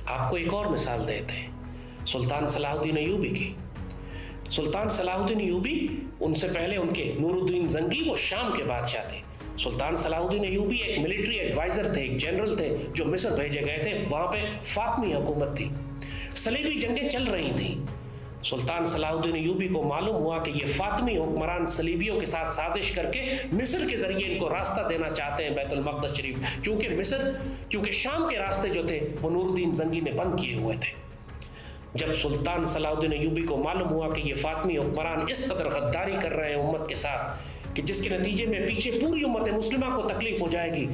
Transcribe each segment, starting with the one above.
آپ کو ایک اور مثال دیتے ہیں سلطان صلاح الدین ایوبی کی۔ سلطان صلاح الدین ایوبی، ان سے پہلے ان کے نور الدین زنگی، وہ شام کے بادشاہ تھے۔ سلطان صلاح الدین ایوبی ایک ملٹری ایڈوائزر تھے، ایک جنرل تھے جو مصر بھیجے گئے تھے۔ وہاں پہ فاطمی حکومت تھی، صلیبی جنگیں چل رہی تھیں۔ سلطان صلاح الدین ایوبی کو معلوم ہوا کہ یہ فاطمی حکمران صلیبیوں کے ساتھ سازش کر کے مصر کے ذریعے ان کو راستہ دینا چاہتے ہیں بیت المقدس شریف، کیونکہ شام کے راستے جو تھے وہ نور الدین زنگی نے بند کیے ہوئے تھے۔ جب سلطان صلاح الدین ایوبی کو معلوم ہوا کہ یہ فاطمی حکمران اس قدر غداری کر رہے ہیں امت کے ساتھ کہ جس کے نتیجے میں پیچھے پوری امت مسلمہ کو تکلیف ہو جائے گی،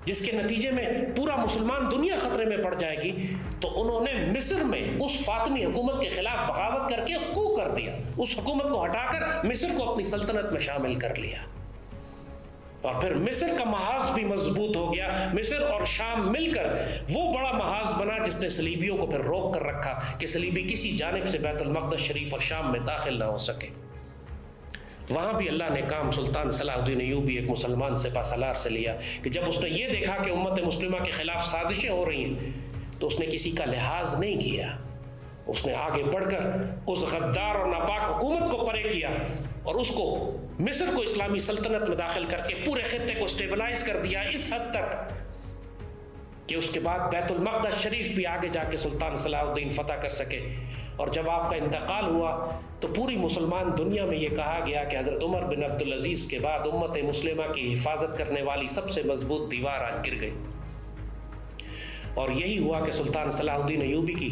جس کے نتیجے میں پورا مسلمان دنیا خطرے میں پڑ جائے گی، تو انہوں نے مصر میں اس فاطمی حکومت کے خلاف بغاوت کر کے کو کر دیا، اس حکومت کو ہٹا کر مصر کو اپنی سلطنت میں شامل کر لیا، اور پھر مصر کا محاذ بھی مضبوط ہو گیا۔ مصر اور شام مل کر وہ بڑا محاذ بنا جس نے صلیبیوں کو پھر روک کر رکھا کہ صلیبی کسی جانب سے بیت المقدس شریف اور شام میں داخل نہ ہو سکے۔ وہاں بھی اللہ نے کام سلطان صلاح الدین ایوبی ایک مسلمان سپہ سالار سے لیا کہ جب اس نے یہ دیکھا کہ امت مسلمہ کے خلاف سازشیں ہو رہی ہیں تو اس نے کسی کا لحاظ نہیں کیا، اس نے آگے بڑھ کر اس غدار اور ناپاک حکومت کو پرے کیا اور اس کو مصر کو اسلامی سلطنت میں داخل کر کے پورے خطے کو سٹیبلائز کر دیا، اس حد تک کہ اس کے بعد بیت المقدس شریف بھی آگے جا کے سلطان صلاح الدین فتح کر سکے۔ اور جب آپ کا انتقال ہوا تو پوری مسلمان دنیا میں یہ کہا گیا کہ حضرت عمر بن عبدالعزیز کے بعد امت مسلمہ کی حفاظت کرنے والی سب سے مضبوط دیوار آج گر گئی، اور یہی ہوا کہ سلطان صلاح الدین ایوبی کی